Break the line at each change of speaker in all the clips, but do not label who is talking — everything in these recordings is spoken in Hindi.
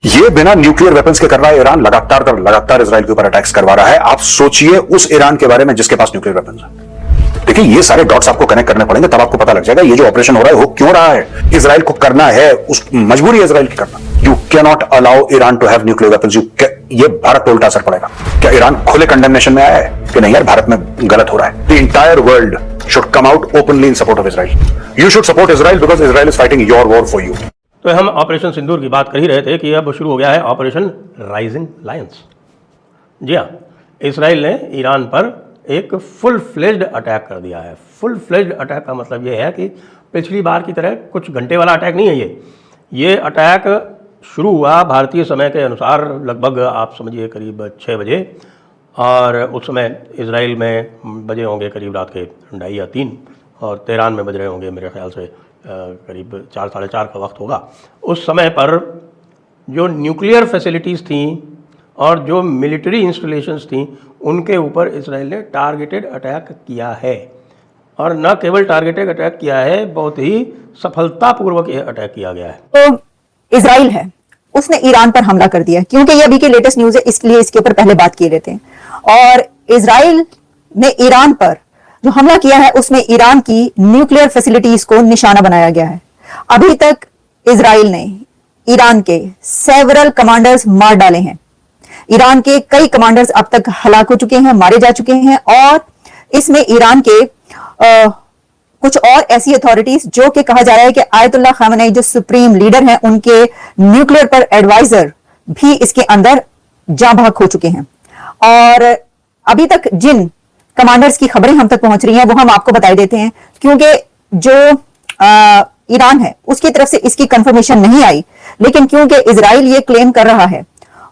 ये बिना न्यूक्लियर वेपन्स के कर रहा है ईरान, लगातार इसराइल के ऊपर अटैक्स करवा रहा है। आप सोचिए उस ईरान के बारे में जिसके पास न्यूक्लियर वेपन्स है। देखिए ये सारे डॉट्स आपको कनेक्ट करने पड़ेंगे, तब आपको पता लग जाएगा ये जो ऑपरेशन हो रहा है वो क्यों रहा है। इसराइल को करना है, उस मजबूरी है इसराइल की करना। You can not allow Iran to have nuclear weapons. ये भारत पे उल्टा असर पड़ेगा। क्या ईरान खुले कंडेमनेशन में आया है कि नहीं यार भारत में गलत हो रहा है? The entire world should come out openly in support of Israel. You should support Israel because Israel is fighting your war for you.
तो हम ऑपरेशन सिंदूर की बात कर ही रहे थे कि अब शुरू हो गया है ऑपरेशन राइजिंग लायंस। जी हाँ, इसराइल ने ईरान पर एक फुल फ्लेज्ड अटैक कर दिया है। फुल फ्लेज्ड अटैक का मतलब ये है कि पिछली बार की तरह कुछ घंटे वाला अटैक नहीं है। ये अटैक शुरू हुआ भारतीय समय के अनुसार लगभग आप समझिए करीब 6 बजे, और उस समय इसराइल में बजे होंगे करीब रात के 2:30 या 3, और तेहरान में बज रहे होंगे मेरे ख्याल से करीब 4 साढ़े 4 का वक्त होगा। उस समय पर जो न्यूक्लियर फैसिलिटीज़ थी और जो मिलिट्री इंस्टॉलेशंस थी उनके ऊपर इसराइल ने टारगेटेड अटैक किया है। और न केवल टारगेटेड अटैक किया है, बहुत ही सफलतापूर्वक ये अटैक किया गया है।
तो इजराइल है, उसने ईरान पर हमला कर दिया, क्योंकि ये अभी की लेटेस्ट न्यूज है, इसलिए इसके ऊपर पहले बात किए लेते हैं। और इजराइल ने ईरान पर जो हमला किया है उसमें ईरान की न्यूक्लियर फैसिलिटीज को निशाना बनाया गया है। अभी तक इजराइल ने ईरान के सेवरल कमांडर्स मार डाले हैं। ईरान के कई कमांडर्स अब तक हलाक हो चुके हैं, मारे जा चुके हैं। और इसमें ईरान के कुछ और ऐसी अथॉरिटीज जो कि कहा जा रहा है कि आयतुल्लाह खामेनी जो सुप्रीम लीडर हैं, उनके न्यूक्लियर पर एडवाइजर भी इसके अंदर जाँ भाग हो चुके हैं। और अभी तक जिन कमांडर्स की खबरें हम तक पहुंच रही हैं वो हम आपको बता देते हैं, क्योंकि जो ईरान है उसकी तरफ से इसकी कंफर्मेशन नहीं आई, लेकिन क्योंकि इजराइल ये क्लेम कर रहा है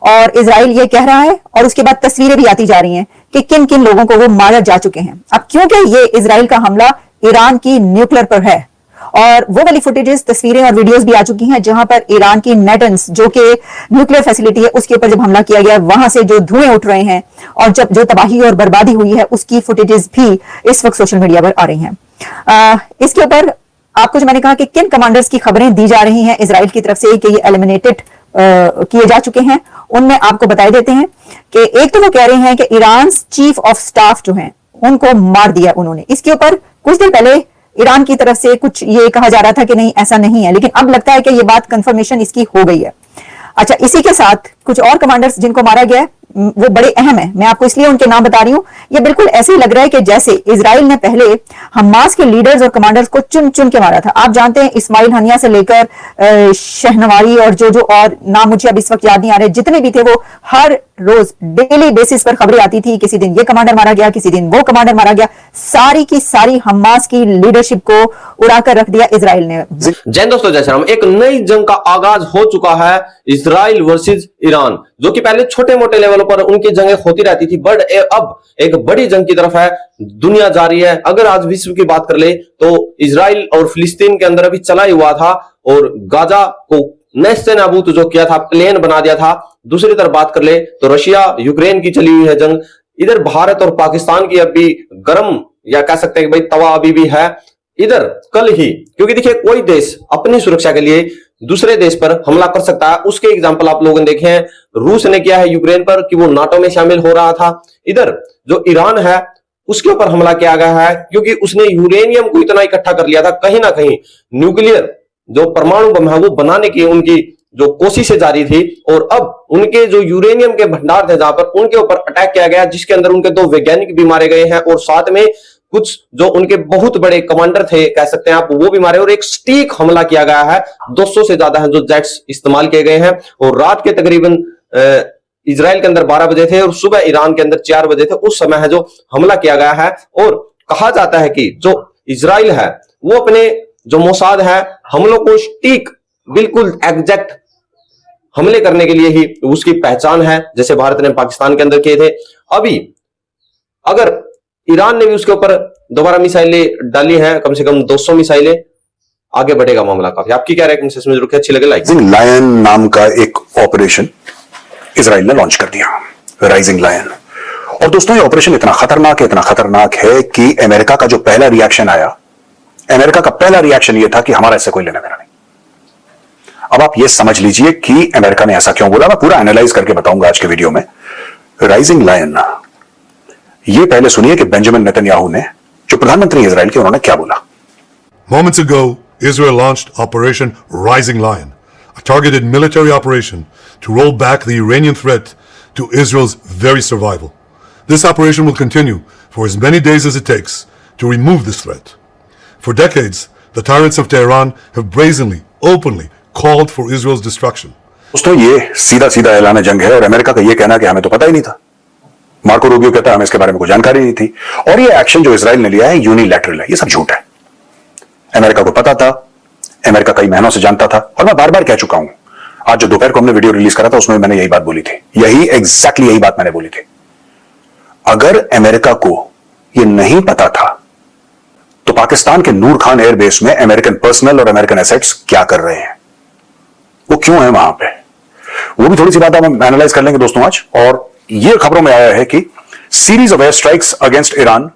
और इजराइल ये कह रहा है, और उसके बाद तस्वीरें भी आती जा रही हैं कि किन किन लोगों को वो मारा जा चुके हैं। अब क्योंकि ये इजराइल का हमला ईरान की न्यूक्लियर पर है, और वो वाली फुटेजेस, तस्वीरें और वीडियोस भी आ चुकी हैं जहां पर ईरान की नेटन्स जो कि न्यूक्लियर फैसिलिटी है उसके ऊपर जब हमला किया गया, वहां से जो धुएं उठ रहे हैं और जब जो तबाही और बर्बादी हुई है उसकी फुटेजेस भी इस वक्त सोशल मीडिया पर आ रही हैं। इसके ऊपर आपको जो मैंने कहा कि किन कमांडर्स की खबरें दी जा रही हैं इजराइल की तरफ से कि ये एलिमिनेटेड किए जा चुके हैं, उनमें आपको बताई देते हैं कि एक तो वो कह रहे हैं कि ईरान चीफ ऑफ स्टाफ जो हैं उनको मार दिया उन्होंने। इसके ऊपर कुछ दिन पहले ईरान की तरफ से कुछ ये कहा जा रहा था कि नहीं ऐसा नहीं है, लेकिन अब लगता है कि ये बात कंफर्मेशन इसकी हो गई है। अच्छा, इसी के साथ कुछ और कमांडर्स जिनको मारा गया है वो बड़े अहम है, मैं आपको इसलिए उनके नाम बता रही हूं। ये बिल्कुल ऐसे ही लग रहा है कि जैसे इजराइल ने पहले हमास के लीडर्स और कमांडर्स को चुन चुन के मारा था। आप जानते हैं इस्माइल हनिया से लेकर शहनवारी और जो और नाम मुझे अब इस वक्त याद नहीं आ रहे, जितने भी थे वो हर रोज डेली बेसिस पर खबरें आती थी, किसी दिन ये कमांडर मारा गया, किसी दिन वो कमांडर मारा गया। सारी की सारी हमास की लीडरशिप को उड़ाकर रख दिया इजराइल ने।
जय दोस्तों, जय श्री राम। एक नई जंग का आगाज हो चुका है, इजराइल वर्सेस ईरान, जो कि पहले छोटे मोटे लेवल पर उनकी जंगें होती रहती थी, बट अब एक बड़ी जंग की तरफ है दुनिया जा रही है। अगर आज विश्व की बात कर ले तो इजराइल और फिलिस्तीन के अंदर अभी चला ही हुआ था, और गाजा को नेस्ते नाबूद जो किया था, प्लेन बना दिया था। दूसरी तरफ बात कर ले तो रशिया यूक्रेन की चली हुई है जंग। इधर भारत और पाकिस्तान की अभी गर्म, या कह सकते हैं कि भाई तवा अभी भी है इधर कल ही, क्योंकि देखिए कोई देश अपनी सुरक्षा के लिए दूसरे देश पर हमला कर सकता है। उसके एग्जाम्पल आप लोगों ने देखे हैं, रूस ने किया है यूक्रेन पर कि वो नाटो में शामिल हो रहा था। इधर जो ईरान है उसके ऊपर हमला किया गया है, क्योंकि उसने यूरेनियम को इतना इकट्ठा कर लिया था, कहीं ना कहीं न्यूक्लियर जो परमाणु बम है वो बनाने की उनकी जो कोशिशें जारी थी, और अब उनके जो यूरेनियम के भंडार थे जहां पर उनके ऊपर अटैक किया गया, जिसके अंदर उनके 2 वैज्ञानिक भी मारे गए हैं, और साथ में कुछ जो उनके बहुत बड़े कमांडर थे कह सकते हैं आप, वो भी मारे। और एक सटीक हमला किया गया है, 200 से ज्यादा है जो जेट्स इस्तेमाल किए गए हैं। और रात के तकरीबन इजराइल के अंदर 12 बजे थे और सुबह ईरान के अंदर 4 बजे थे, उस समय है जो हमला किया गया है। और कहा जाता है कि जो इजराइल है वो अपने जो मोसाद है हमलों को सटीक बिल्कुल एग्जैक्ट हमले करने के लिए ही उसकी पहचान है, जैसे भारत ने पाकिस्तान के अंदर किए थे। अभी अगर ईरान ने भी उसके ऊपर दोबारा मिसाइलें डाली हैं, कम से कम 200 मिसाइलें, आगे बढ़ेगा मामला काफी। आपकी क्या राय में रुके? अच्छी लगे?
राइजिंग लायन नाम का एक ऑपरेशन इजराइल ने लॉन्च कर दिया, राइजिंग लायन। और दोस्तों ये ऑपरेशन इतना खतरनाक है कि अमेरिका का जो पहला रिएक्शन आया, अमेरिका का पहला रिएक्शन यह था कि हमारा इससे कोई लेना देना नहीं। अब आप ये समझ लीजिए कि अमेरिका ने ऐसा क्यों बोला, मैं पूरा एनालाइज करके बताऊंगा आज के वीडियो में। राइजिंग लायन, ये पहले सुनिए कि बेंजामिन नेतन्याहू ने, जो प्रधानमंत्री इजराइल के, उन्होंने क्या बोला।
Moments ago, Israel launched Operation Rising Lion, a targeted military operation to roll back the Iranian threat to Israel's very survival. This operation will continue for as many days as it takes to remove this threat. For decades, the tyrants of Tehran have brazenly, openly called for Israel's destruction.
दोस्तों, ये सीधा सीधा ऐलान जंग है और अमेरिका का ये कहना कि हमें तो पता ही नहीं था। मार्को रूबियो कहता है हमें इसके बारे में कोई जानकारी नहीं थी। और ये एक्शन जो इजराइल ने लिया है यूनिलैटरल है, ये सब झूठ है। अमेरिका को पता था, अमेरिका कई महीनों से जानता था, और मैं बार बार कह चुका हूं। आज जो दोपहर को हमने वीडियो रिलीज करा था उसमें मैंने यही बात बोली थी, एग्जैक्टली यही बात मैंने बोली थी। अगर अमेरिका को यह नहीं पता था तो पाकिस्तान के नूर खान एयरबेस में अमेरिकन पर्सनल और अमेरिकन एसेट्स क्या कर रहे हैं, वो क्यों है वहां पे, वो भी थोड़ी सी बात हम एनालाइज कर लेंगे दोस्तों आज। और यह खबरों में आया है कि series of air strikes against Iran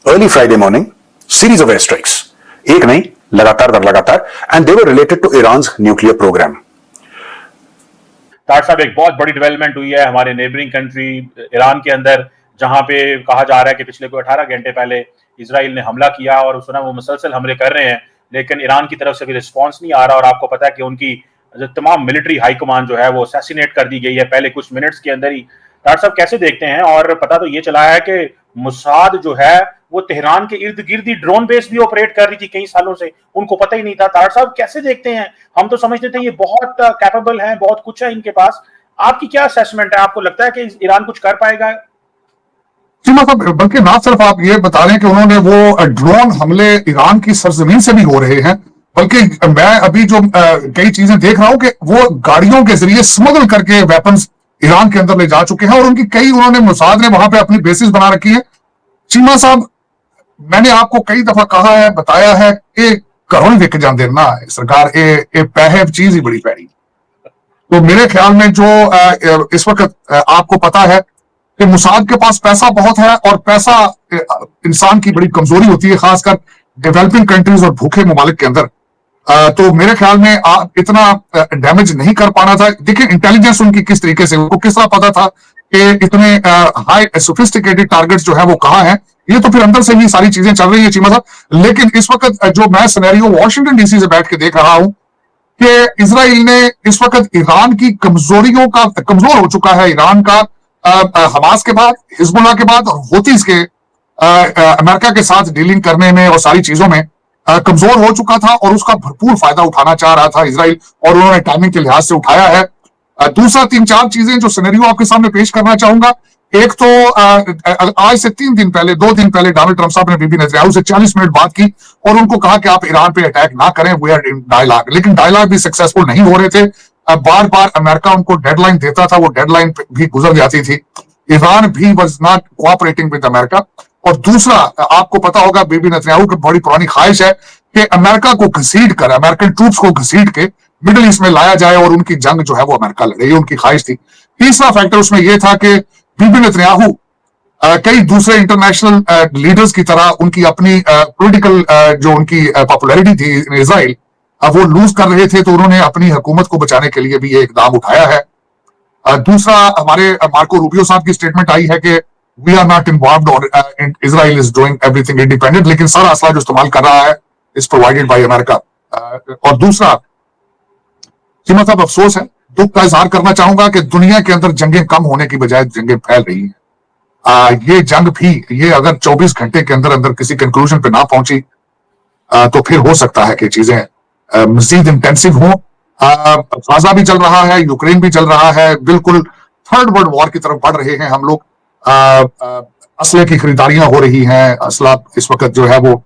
early Friday morning, series of air strikes, एक नहीं लगातार दर लगातार, and they were related to Iran's nuclear program.
तार साहब, एक बहुत बड़ी डेवलपमेंट हुई है हमारे नेबरिंग कंट्री ईरान के अंदर, जहां पे कहा जा रहा है कि पिछले कोई 18 घंटे पहले इजराइल ने हमला किया और उस समय वो मुसलसल हमले कर रहे हैं, लेकिन ईरान की तरफ से कोई रिस्पॉन्स नहीं आ रहा। और आपको पता है कि उनकी जो तमाम मिलिट्री हाई कमान जो है वो असैसिनेट कर दी गई है पहले कुछ मिनट्स के अंदर ही। तार साहब, कैसे देखते हैं? और पता तो ये चला है कि मुसाद जो है वो तेहरान के इर्द गिर्द ही ड्रोन बेस भी ऑपरेट कर रही थी कई सालों से, उनको पता ही नहीं था। तार साहब, कैसे देखते हैं? हम तो समझते थे ये बहुत कैपेबल हैं, बहुत कुछ है इनके पास। आपकी क्या असेसमेंट है? आपको लगता है कि ईरान कुछ कर पाएगा?
जी मतलब, बल्कि ना सिर्फ आप ये बता रहे हैं कि उन्होंने वो ड्रोन हमले ईरान की सरजमीन से भी हो रहे हैं, बल्कि मैं अभी जो कई चीजें देख रहा हूं कि वो गाड़ियों के जरिए स्मगल करके वेपन्स ईरान के अंदर ले जा चुके हैं, और उनकी कई, उन्होंने मुसाद ने वहां पे अपनी बेसिस बना रखी है। चीमा साहब, मैंने आपको कई दफा कहा है, बताया है कि घरों ही विक जाते ना सरकार, ये पैहे चीज ही बड़ी पैड़ी। तो मेरे ख्याल में जो इस वक्त आपको पता है कि मुसाद के पास पैसा बहुत है, और पैसा इंसान की बड़ी कमजोरी होती है, खासकर डेवलपिंग कंट्रीज और भूखे ममालिक के अंदर। तो मेरे ख्याल में इतना डैमेज नहीं कर पाना था। देखिए इंटेलिजेंस उनकी किस तरीके से, उनको किस तरह पता था कि इतने हाई सोफिस्टिकेटेड टारगेट्स जो है वो कहाँ हैं। ये तो फिर अंदर से ही सारी चीजें चल रही है चीमा साहब। लेकिन इस वक्त जो मैं सिनेरियो वॉशिंगटन डीसी से बैठ के देख रहा हूं कि इजराइल ने इस वक्त ईरान की कमजोरियों का, कमजोर हो चुका है ईरान का, हमास के बाद, हिजबुल्लाह के बाद और होतीज के अमेरिका के साथ डीलिंग करने में और सारी चीजों में कमजोर हो चुका था, और उसका भरपूर फायदा उठाना चाह रहा था इजराइल, और उन्होंने टाइमिंग के लिहाज से उठाया है। दूसरा 3-4 चीजें जो सिनेरियो आपके सामने पेश करना चाहूंगा। एक तो आज से 2 दिन पहले डोनाल्ड ट्रंप साहब ने बीबी नेतन्याहू से 40 मिनट बात की और उनको कहा कि आप ईरान पे अटैक ना करें, वी आर इन डायलॉग। लेकिन डायलॉग भी सक्सेसफुल नहीं हो रहे थे। बार बार अमेरिका उनको डेडलाइन देता था, वो डेडलाइन भी गुजर जाती थी। ईरान भी was not cooperating with America. और दूसरा, आपको पता होगा बीबी नेतन्याहू की बड़ी पुरानी ख्वाहिश है कि अमेरिका को घसीट कर, अमेरिकन ट्रूप्स को घसीट के मिडिल ईस्ट में लाया जाए और उनकी जंग जो है वो अमेरिका लड़े, ये उनकी ख्वाहिश थी। तीसरा फैक्टर उसमें यह था कि बीबी नेतन्याहू कई दूसरे इंटरनेशनल लीडर्स की तरह उनकी अपनी पॉलिटिकल जो उनकी पॉपुलैरिटी थी इन इजराइल, वो लूज कर रहे थे, तो उन्होंने अपनी हुकूमत को बचाने के लिए भी ये इकदाम उठाया है। दूसरा, हमारे मार्को रूबियो साहब की स्टेटमेंट आई है कि वी आर नॉट इन्वॉल्व्ड और Israel is doing everything independent, लेकिन सारा असला जो इस्तेमाल कर रहा है इज प्रोवाइडेड बाय अमेरिका। और दूसरा, चीमा साहब, अफसोस है, दुख का इजहार करना चाहूंगा कि दुनिया के अंदर जंगें कम होने की बजाय जंगें फैल रही हैं। ये जंग भी, ये अगर 24 घंटे के अंदर अंदर किसी कंक्लूजन पे ना पहुंची तो फिर हो सकता है कि चीजें मजीद इंटेंसिव हो। गाजा भी चल रहा है, यूक्रेन भी चल रहा है, बिल्कुल थर्ड वर्ल्ड वॉर की तरफ बढ़ रहे हैं हम लोग। असले की खरीदारियां हो रही हैं, असला इस वक्त जो है वो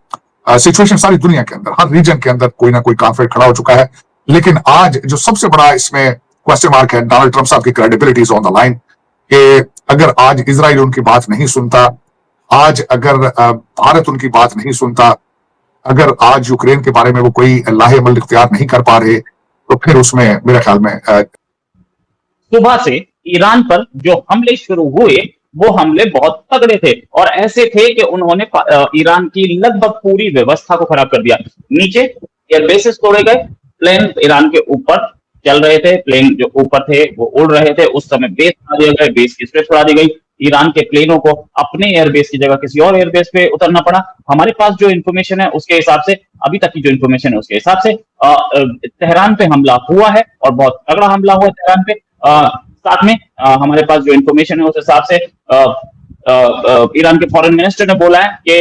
सिचुएशन सारी दुनिया के अंदर, हर रीजन के अंदर कोई ना कोई कॉन्फ्लिक्ट खड़ा हो चुका है। लेकिन आज जो सबसे बड़ा इसमें क्वेश्चन मार्क है, डोनाल्ड ट्रंप साहब की credibility is on the line, कि अगर आज इजराइल उनकी बात नहीं सुनता, आज अगर भारत उनकी बात नहीं सुनता, अगर आज यूक्रेन के बारे में वो कोई लाहेअमल इख्तियार नहीं कर पा रहे, तो फिर उसमें मेरे ख्याल में
सुबह से ईरान पर जो हमले शुरू हुए वो हमले बहुत तगड़े थे और ऐसे थे कि उन्होंने ईरान की लगभग पूरी व्यवस्था को खराब कर दिया। नीचे एयर बेसेस तोड़े गए, प्लेन ईरान के ऊपर चल रहे थे, प्लेन जो ऊपर थे वो उड़ रहे थे, उस समय बेस उड़ा दिया गया, बेस की स्पेस उड़ा दी गई, ईरान के प्लेनों को अपने एयरबेस की जगह किसी और एयरबेस पे उतरना पड़ा। हमारे पास जो इन्फॉर्मेशन है उसके हिसाब से, अभी तक की जो इन्फॉर्मेशन है उसके हिसाब से तेहरान पे हमला हुआ है और बहुत तगड़ा हमला हुआ है तेहरान पे। साथ में हमारे पास जो इन्फॉर्मेशन है उस हिसाब से ईरान के फॉरेन मिनिस्टर ने बोला है कि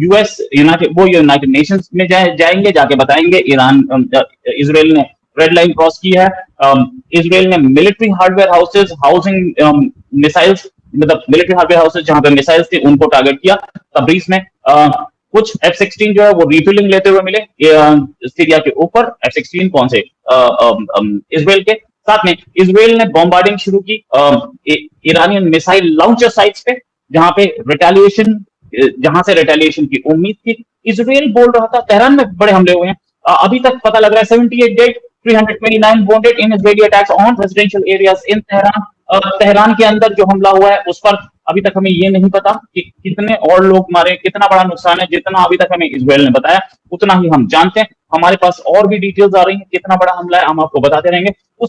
यूएस यूनाइटेड नेशंस में जाएंगे, जाके बताएंगे इजराइल ने रेड लाइन क्रॉस की है। इजराइल ने military hardware houses housing missiles, मतलब मिलिट्री हार्डवेयर हाउसेज जहां पे मिसाइल्स थी उनको टारगेट किया। तबरीज में कुछ F-16 जो है वो रिफिलिंग लेते हुए मिले सीरिया के ऊपर। F-16 कौन से? इजराइल के। साथ में इजराइल ने बॉम्बार्डिंग शुरू की ईरानियन मिसाइल लॉन्चर साइट्स पे, जहां से रिटेलिएशन की उम्मीद थी। इजराइल बोल रहा था तेहरान में बड़े हमले हुए हैं, अभी तक पता लग रहा है 78 dead, 329 wounded in Israeli attacks on residential areas in Tehran। Tehran के अंदर जो हमला हुआ है उस पर अभी तक हमें ये नहीं पता कि कितने और लोग मारे, कितना बड़ा नुकसान है। जितना अभी तक हमें इजराइल ने बताया उतना ही हम जानते हैं। हमारे पास और भी डिटेल्स आ रही हैं, कितना बड़ा हमला है हम आपको बताते रहेंगे।